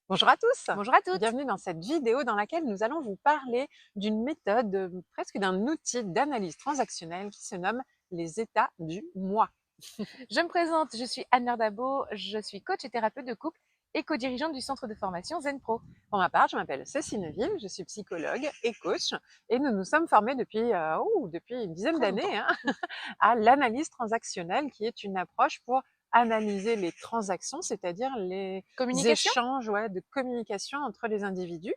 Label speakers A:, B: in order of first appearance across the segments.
A: Bonjour à tous,
B: Bonjour à toutes.
A: bienvenue dans cette vidéo dans laquelle nous allons vous parler d'une méthode, presque d'un outil d'analyse transactionnelle qui se nomme les états du moi.
B: Je me présente, je suis Anne Dabo, je suis coach et thérapeute de couple et co-dirigeante du centre de formation Zen Pro.
A: Pour ma part, je m'appelle Cécile Neville, je suis psychologue et coach et nous nous sommes formés depuis une dizaine
B: Très longtemps.
A: d'années à l'analyse transactionnelle qui est une approche pour analyser les transactions, c'est-à-dire les
B: Communication?
A: échanges de communication entre les individus,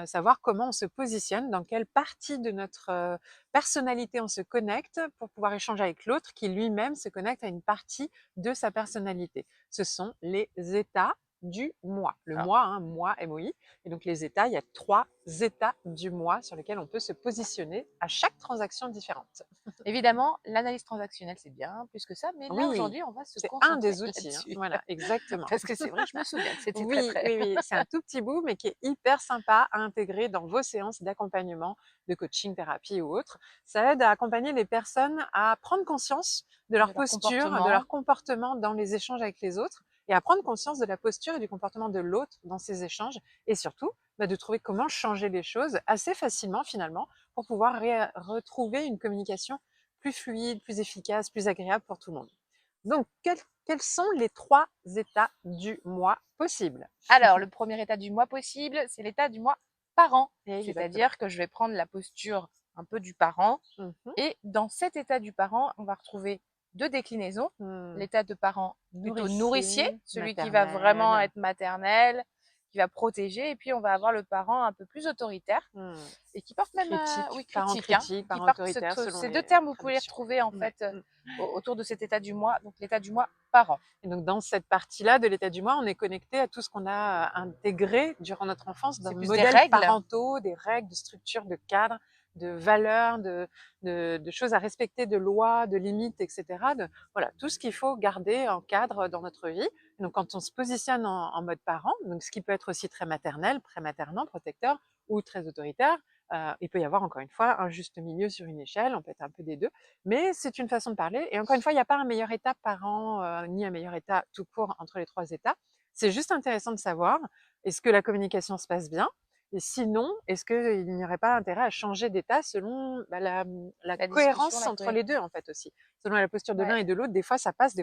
A: savoir comment on se positionne, dans quelle partie de notre personnalité on se connecte pour pouvoir échanger avec l'autre qui lui-même se connecte à une partie de sa personnalité. Ce sont les états du moi. Le
B: Alors,
A: moi, moi, MOI. Et donc les états, il y a 3 états du moi sur lesquels on peut se positionner à chaque transaction différente.
B: évidemment, l'analyse transactionnelle, c'est bien plus que ça, mais là,
A: Oui,
B: aujourd'hui, on va se
A: c'est un
B: concentrer
A: des outils,
B: là-dessus.
A: voilà, exactement.
B: Parce que c'est vrai que je me souviens que c'était très,
A: Oui,
B: très...
A: oui, oui, c'est un tout petit bout, mais qui est hyper sympa à intégrer dans vos séances d'accompagnement, de coaching, thérapie ou autre. Ça aide à accompagner les personnes à prendre conscience de
B: de
A: leur
B: leur
A: posture, de leur
B: comportement.
A: comportement dans les échanges avec les autres et à prendre conscience de la posture et du comportement de l'autre dans ces échanges et surtout de trouver comment changer les choses assez facilement finalement pour pouvoir retrouver une communication plus fluide, plus efficace, plus agréable pour tout le monde. Donc, quels sont les 3 états du moi possibles?
B: Alors, le premier état du moi possible, c'est l'état du moi parent.
A: Exactement.
B: C'est-à-dire que je vais prendre la posture un peu du parent.
A: Mmh.
B: Et dans cet état du parent, on va retrouver deux déclinaisons.
A: Mmh.
B: L'état de parent plutôt nourricier,
A: Nourricier,
B: celui qui va vraiment
A: maternelle.
B: être maternel, qui va protéger. Et puis, on va avoir le parent un peu plus autoritaire
A: Mmh.
B: et qui porte même,
A: Critique,
B: oui,
A: parents
B: critique, hein,
A: critiques,
B: qui
A: parents
B: porte
A: autoritaires selon
B: ces deux
A: les
B: termes, vous pouvez les
A: traductions.
B: retrouver en
A: Ouais.
B: fait
A: Mmh.
B: autour de cet état du moi, donc l'état du moi parent.
A: Et donc dans cette partie-là de l'état du moi, on est connecté à tout ce qu'on a intégré durant notre enfance dans
B: C'est
A: nos
B: plus des
A: modèles
B: règles.
A: parentaux, des règles, de structures, de cadres, de valeurs, de choses à respecter, de lois, de limites, etc. Voilà, tout ce qu'il faut garder en cadre dans notre vie. Et donc quand on se positionne en mode parent, donc ce qui peut être aussi très maternel, prématernant, protecteur ou très autoritaire, il peut y avoir encore une fois un juste milieu sur une échelle, on peut être un peu des deux. Mais c'est une façon de parler et encore une fois, il n'y a pas un meilleur état parent, ni un meilleur état tout court entre les 3 états. C'est juste intéressant de savoir, est-ce que la communication se passe bien? Et sinon, est-ce qu'il n'y aurait pas intérêt à changer d'état selon, la
B: La discussion,
A: cohérence
B: la
A: entre
B: cohérence.
A: les 2 en fait aussi? Selon la posture de l'un
B: Ouais.
A: et de l'autre, des fois ça passe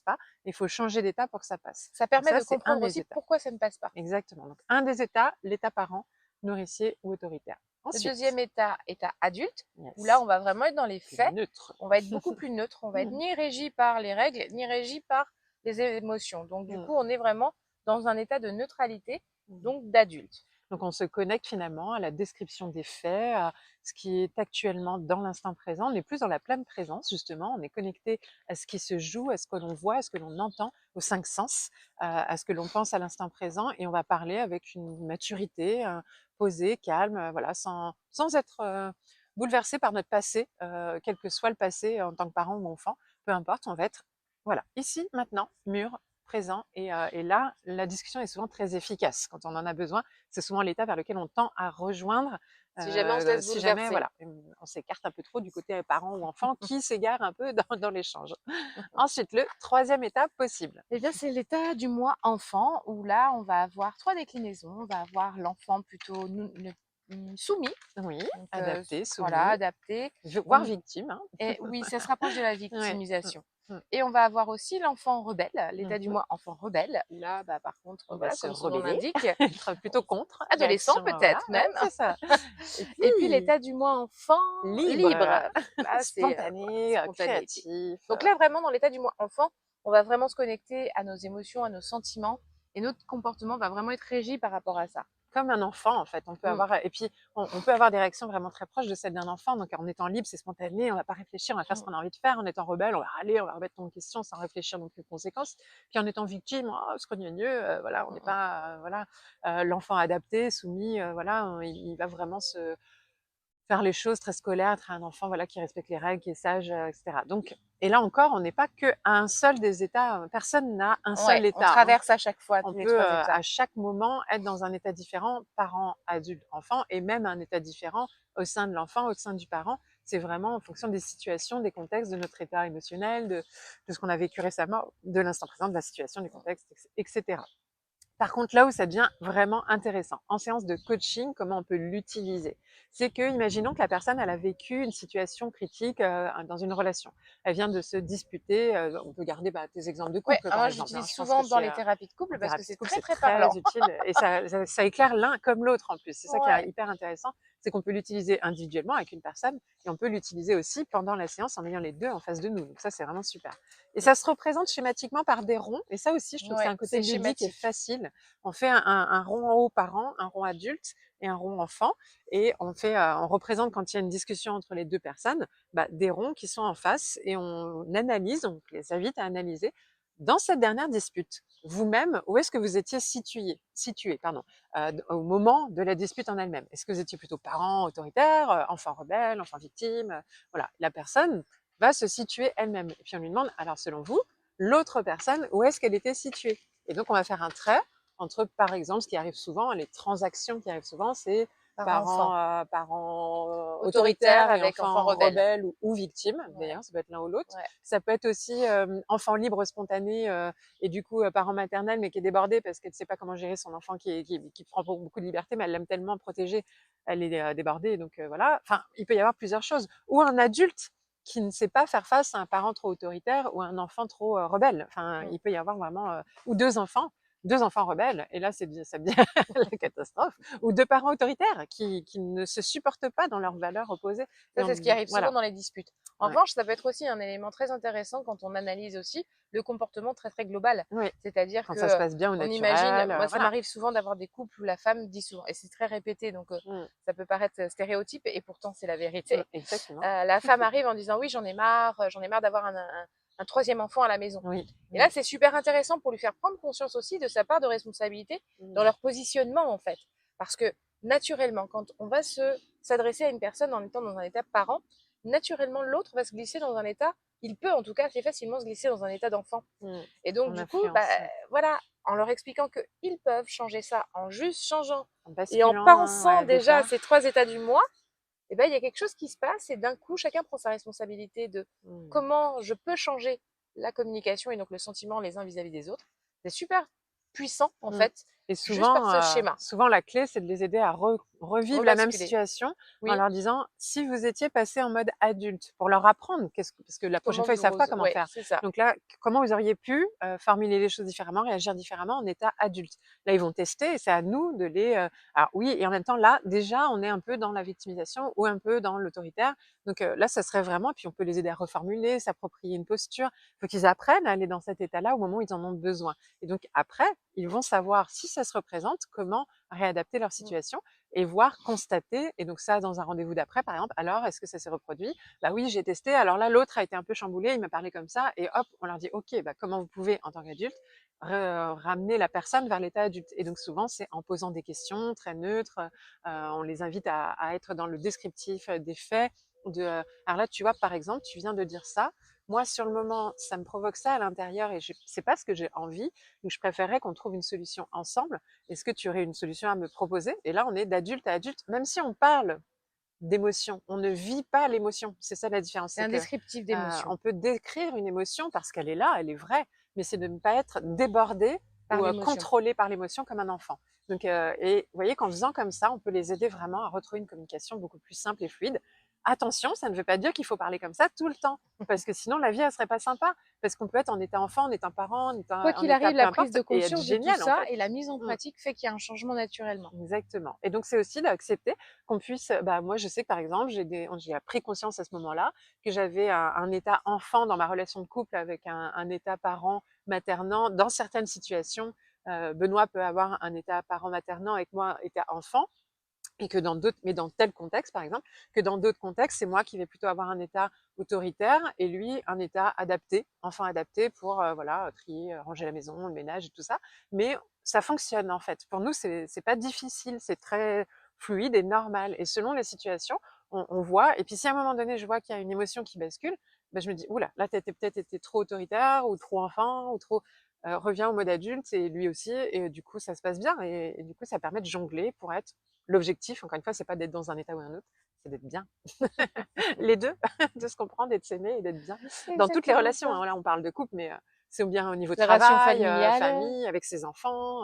A: pas. Il faut changer d'état pour que ça passe.
B: Ça
A: Donc
B: permet
A: ça,
B: de
A: c'est un
B: comprendre
A: des
B: aussi
A: états.
B: pourquoi ça ne passe pas.
A: Exactement. Donc un des états, l'état parent, nourricier ou autoritaire.
B: Le
A: Ensuite,
B: deuxième état, état adulte, où là,
A: yes,
B: on va vraiment être dans les
A: plus
B: faits.
A: neutre.
B: On va être beaucoup plus neutre. On va être
A: Mmh.
B: ni régi par les règles, ni régi par les émotions. Donc, du
A: Mmh.
B: coup, on est vraiment dans un état de neutralité,
A: Mmh.
B: donc d'adulte.
A: Donc on se connecte finalement à la description des faits, à ce qui est actuellement dans l'instant présent. On est plus dans la pleine présence justement, on est connecté à ce qui se joue, à ce que l'on voit, à ce que l'on entend, aux 5 sens, à ce que l'on pense à l'instant présent et on va parler avec une maturité, posée, calme, voilà, sans être, bouleversé par notre passé, quel que soit le passé en tant que parent ou enfant, peu importe, on va être, voilà, ici, maintenant, mûr, présent et là, la discussion est souvent très efficace quand on en a besoin. C'est souvent l'état vers lequel on tend à rejoindre,
B: Si jamais on se laisse
A: si jamais
B: bouleverser.
A: voilà, on s'écarte un peu trop du côté parent ou enfant qui s'égare un peu dans l'échange. Ensuite, le troisième état possible.
B: Eh bien, c'est l'état du moi enfant, où là, on va avoir trois déclinaisons. On va avoir l'enfant plutôt soumis,
A: Oui,
B: donc
A: adapté,
B: voilà,
A: soumis,
B: adapté.
A: voire victime, hein.
B: Et oui, ça se rapproche de la
A: Ouais.
B: victimisation.
A: Mmh.
B: Et on va avoir aussi l'enfant rebelle,
A: Mmh
B: l'état du
A: mh.
B: moi enfant rebelle, où là, bah, par contre,
A: Il va
B: voilà,
A: se
B: comme son nom
A: rebeller,
B: l'indique,
A: être plutôt contre,
B: adolescent
A: réaction, voilà,
B: peut-être
A: ouais,
B: même.
A: c'est ça. Et
B: Et puis
A: puis
B: l'état du moi enfant libre.
A: libre,
B: Là, c'est voilà,
A: spontané,
B: spontanéité.
A: créatif,
B: Donc là, vraiment, dans l'état du moi enfant, on va vraiment se connecter à nos émotions, à nos sentiments, et notre comportement va vraiment être régi par rapport à ça.
A: comme un enfant en fait. On peut
B: Mm.
A: avoir et puis on peut avoir des réactions vraiment très proches de celles d'un enfant. Donc en étant libre, c'est spontané, on va pas réfléchir, on va faire ce
B: Mm.
A: qu'on a envie de faire. En étant rebelle, on va râler, on va remettre en question sans réfléchir donc aux conséquences. Puis en étant victime, oh, scrogneugneux, voilà, on
B: Mm.
A: n'est
B: Mm.
A: pas voilà, l'enfant adapté, soumis, voilà, il va vraiment se faire les choses très scolaires, être un enfant voilà qui respecte les règles, qui est sage, etc. Donc et là encore, on n'est pas que à un seul des états. Personne n'a un
B: Ouais,
A: seul
B: on
A: état, hein.
B: traverse à chaque fois
A: On
B: les
A: peut
B: trois
A: à
B: états.
A: chaque moment être dans un état différent, parent, adulte, enfant, et même un état différent au sein de l'enfant, au sein du parent. C'est vraiment en fonction des situations, des contextes, de notre état émotionnel, de ce qu'on a vécu récemment, de l'instant présent, de la situation, du contexte, etc. Par contre, là où ça devient vraiment intéressant, en séance de coaching, comment on peut l'utiliser, c'est que, imaginons que la personne, elle a vécu une situation critique dans une relation. Elle vient de se disputer. On peut garder tes exemples de
B: Ouais,
A: couple, par
B: moi
A: exemple.
B: j'utilise
A: Je pense que
B: souvent dans
A: c'est
B: les thérapies de
A: en
B: couple parce que
A: thérapie de
B: c'est
A: couple,
B: très
A: c'est
B: très
A: très
B: parlant.
A: utile et ça éclaire l'un comme l'autre en plus. C'est ça qui est
B: Ouais,
A: hyper intéressant, c'est qu'on peut l'utiliser individuellement avec une personne et on peut l'utiliser aussi pendant la séance en ayant les deux en face de nous. Donc ça, c'est vraiment super. Et ça se représente schématiquement par des ronds. Et ça aussi, je trouve que c'est
B: ouais,
A: un côté
B: c'est
A: ludique et
B: schématique.
A: facile. On fait un rond en haut par an, un rond adulte et un rond enfant. Et on représente quand il y a une discussion entre les deux personnes, des ronds qui sont en face et on analyse, on les invite à analyser dans cette dernière dispute. Vous-même, où est-ce que vous étiez situé au moment de la dispute en elle-même? Est-ce que vous étiez plutôt parent autoritaire, enfant rebelle, enfant victime? Voilà, la personne va se situer elle-même. Et puis on lui demande, alors selon vous, l'autre personne, où est-ce qu'elle était située? Et donc on va faire un trait entre, par exemple, ce qui arrive souvent, les transactions qui arrivent souvent, c'est
B: Par enfant.
A: parents
B: Autoritaire
A: autoritaires et
B: avec enfant
A: enfants
B: rebelle.
A: rebelles ou victimes,
B: Ouais,
A: d'ailleurs, ça peut être l'un ou l'autre.
B: ouais.
A: Ça peut être aussi enfant libre, spontané, et du coup, parent maternel, mais qui est débordé parce qu'elle ne sait pas comment gérer son enfant qui prend beaucoup de liberté, mais elle l'aime tellement protéger, elle est débordée, donc voilà. Enfin, il peut y avoir plusieurs choses. Ou un adulte qui ne sait pas faire face à un parent trop autoritaire ou à un enfant trop rebelle. Enfin,
B: Mm.
A: il peut y avoir vraiment... ou deux enfants rebelles, et là, ça devient la catastrophe, ou deux parents autoritaires qui ne se supportent pas dans leurs valeurs opposées.
B: Ça, c'est ce qui arrive souvent
A: Voilà.
B: dans les disputes. En
A: Ouais.
B: revanche, ça peut être aussi un élément très intéressant quand on analyse aussi le comportement très très global.
A: Oui,
B: C'est-à-dire
A: quand
B: que
A: ça se passe bien au
B: on imagine,
A: naturel,
B: moi ça
A: voilà.
B: m'arrive souvent d'avoir des couples où la femme dit souvent, et c'est très répété, donc
A: Mmh,
B: ça peut paraître stéréotype, et pourtant c'est la vérité.
A: exactement.
B: La femme arrive en disant oui, j'en ai marre d'avoir un troisième enfant à la maison.
A: Oui.
B: Et
A: Mmh,
B: là, c'est super intéressant pour lui faire prendre conscience aussi de sa part de responsabilité dans
A: mmh,
B: leur positionnement en fait. Parce que naturellement, quand on va s'adresser à une personne en étant dans un état parent, naturellement l'autre va se glisser dans un état, il peut en tout cas assez facilement se glisser dans un état d'enfant.
A: mmh.
B: Et donc
A: On
B: du coup,
A: influence,
B: voilà, en leur expliquant qu'ils peuvent changer ça en juste changeant
A: en
B: et en
A: basculant, hein,
B: pensant
A: ouais,
B: déjà à
A: d'état.
B: ces trois états du moi, eh ben, il y a quelque chose qui se passe et d'un coup, chacun prend sa responsabilité de
A: Mmh.
B: comment je peux changer la communication et donc le sentiment les uns vis-à-vis des autres. C'est super puissant, en
A: Mmh.
B: fait,
A: Et
B: juste par
A: souvent,
B: ce schéma.
A: souvent la clé, c'est de les aider à revivre la même
B: Rebasculer.
A: situation en
B: Oui,
A: leur disant: «Si vous étiez passé en mode adulte», pour leur apprendre parce que la prochaine
B: comment
A: fois, ils
B: vous...
A: savent pas comment
B: Ouais,
A: faire.
B: c'est ça.
A: Donc là, comment vous auriez pu, formuler les choses différemment, réagir différemment en état adulte? Là, ils vont tester et c'est à nous de les, alors oui, et en même temps, là, déjà, on est un peu dans la victimisation ou un peu dans l'autoritaire. Donc là, ça serait vraiment, puis on peut les aider à reformuler, s'approprier une posture. Il faut qu'ils apprennent à aller dans cet état-là au moment où ils en ont besoin. Et donc après, ils vont savoir si ça se représente, comment réadapter leur
B: Mm.
A: situation et voir, constater. Et donc ça, dans un rendez-vous d'après, par exemple, alors est-ce que ça s'est reproduit? Bah oui, j'ai testé. Alors là, l'autre a été un peu chamboulé, il m'a parlé comme ça. Et hop, on leur dit, OK, comment vous pouvez, en tant qu'adulte, ramener la personne vers l'état adulte. Et donc souvent, c'est en posant des questions très neutres. On les invite à être dans le descriptif des faits. Alors là, tu vois, par exemple, tu viens de dire ça. Moi, sur le moment, ça me provoque ça à l'intérieur et c'est pas ce que j'ai envie. Donc, je préférerais qu'on trouve une solution ensemble. Est-ce que tu aurais une solution à me proposer? Et là, on est d'adulte à adulte, même si on parle d'émotion, on ne vit pas l'émotion. C'est ça la différence,
B: C'est
A: c'est
B: un
A: que
B: descriptif d'émotion
A: on peut décrire une émotion parce qu'elle est là, elle est vraie, mais c'est de ne pas être débordé
B: par
A: ou
B: l'émotion.
A: contrôlé par l'émotion comme un enfant. Donc, et vous voyez, qu'en faisant comme ça, on peut les aider vraiment à retrouver une communication beaucoup plus simple et fluide. Attention, ça ne veut pas dire qu'il faut parler comme ça tout le temps, parce que sinon la vie, elle serait pas sympa. Parce qu'on peut être en état enfant, en état parent,
B: Quoi
A: en
B: qu'il
A: état
B: arrive,
A: peu
B: la prise
A: importe,
B: de
A: et être
B: conscience de tout
A: génial en
B: ça
A: fait.
B: et la mise en
A: Mm.
B: pratique fait qu'il y a un changement naturellement.
A: Exactement. Et donc, c'est aussi d'accepter qu'on puisse, moi, je sais que par exemple, j'ai pris conscience à ce moment-là que j'avais un état enfant dans ma relation de couple avec un état parent maternant. Dans certaines situations, Benoît peut avoir un état parent maternant avec moi, état enfant. Et que dans d'autres, mais dans tel contexte, par exemple, que dans d'autres contextes, c'est moi qui vais plutôt avoir un état autoritaire et lui un état adapté, enfant adapté pour voilà, trier, ranger la maison, le ménage et tout ça. Mais ça fonctionne en fait. Pour nous, c'est pas difficile, c'est très fluide et normal. Et selon les situations, on voit. Et puis si à un moment donné, je vois qu'il y a une émotion qui bascule, ben, je me dis, oula, là, t'as peut-être été trop autoritaire ou trop enfant ou trop reviens au mode adulte et lui aussi, et du coup ça se passe bien et du coup ça permet de jongler pour être l'objectif, encore une fois, c'est pas d'être dans un état ou un autre, c'est d'être bien. Les deux, de se comprendre et de s'aimer et d'être bien.
B: C'est
A: Dans toutes les
B: exactement
A: relations,
B: ça.
A: hein, là on parle de couple, mais c'est bien au niveau
B: Les relations
A: travail,
B: familiales,
A: famille, avec ses enfants.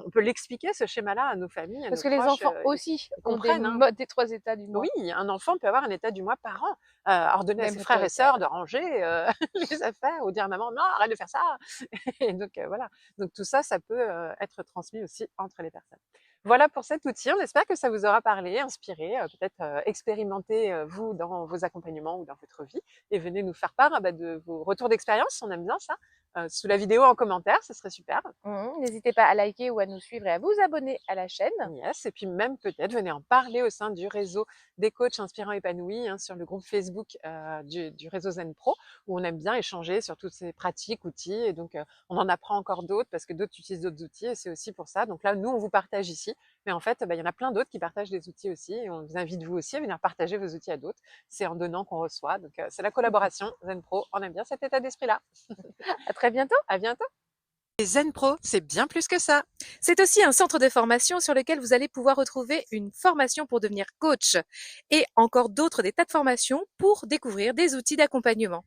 A: on peut l'expliquer ce schéma-là à nos familles, à
B: Parce
A: nos
B: que les
A: proches,
B: enfants aussi
A: ils
B: ont des
A: comprennent, hein.
B: modes des 3 états du mois.
A: Oui, un enfant peut avoir un état du mois par an, ordonner à
B: Même
A: ses frères et
B: autoritaire.
A: sœurs de ranger les affaires ou dire à maman non arrête de faire ça. Et donc voilà, donc tout ça, ça peut être transmis aussi entre les personnes. Voilà pour cet outil, on espère que ça vous aura parlé, inspiré, peut-être expérimenter vous dans vos accompagnements ou dans votre vie et venez nous faire part de vos retours d'expérience, on aime bien ça, sous la vidéo en commentaire, ce serait super.
B: N'hésitez pas à liker ou à nous suivre et à vous abonner à la chaîne.
A: Yes, et puis même peut-être venez en parler au sein du réseau des coachs inspirants épanouis, hein, sur le groupe Facebook du réseau Zen Pro, où on aime bien échanger sur toutes ces pratiques, outils, et donc on en apprend encore d'autres parce que d'autres utilisent d'autres outils, et c'est aussi pour ça. Donc là, nous, on vous partage ici, mais en fait, il y en a plein d'autres qui partagent des outils aussi, et on vous invite vous aussi à venir partager vos outils à d'autres. C'est en donnant qu'on reçoit, donc c'est la collaboration Zen Pro. On aime bien cet état d'esprit-là.
B: À très bientôt.
A: À bientôt. Et Zen Pro, c'est bien plus que ça.
B: C'est aussi un centre de formation sur lequel vous allez pouvoir retrouver une formation pour devenir coach et encore d'autres des tas de formations pour découvrir des outils d'accompagnement.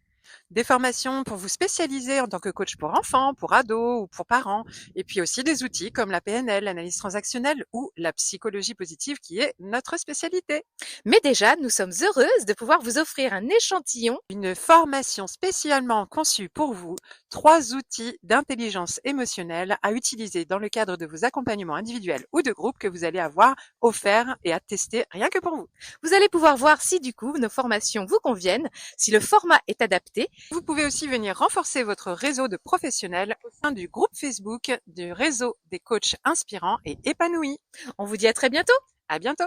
A: Des formations pour vous spécialiser en tant que coach pour enfants, pour ados ou pour parents, et puis aussi des outils comme la PNL, l'analyse transactionnelle ou la psychologie positive qui est notre spécialité.
B: Mais déjà, nous sommes heureuses de pouvoir vous offrir un échantillon,
A: une formation spécialement conçue pour vous, 3 outils d'intelligence émotionnelle à utiliser dans le cadre de vos accompagnements individuels ou de groupe que vous allez avoir offerts et à tester rien que pour vous.
B: Vous allez pouvoir voir si du coup nos formations vous conviennent, si le format est adapté.
A: Vous pouvez aussi venir renforcer votre réseau de professionnels au sein du groupe Facebook du réseau des coachs inspirants et épanouis.
B: On vous dit à très bientôt.
A: À bientôt.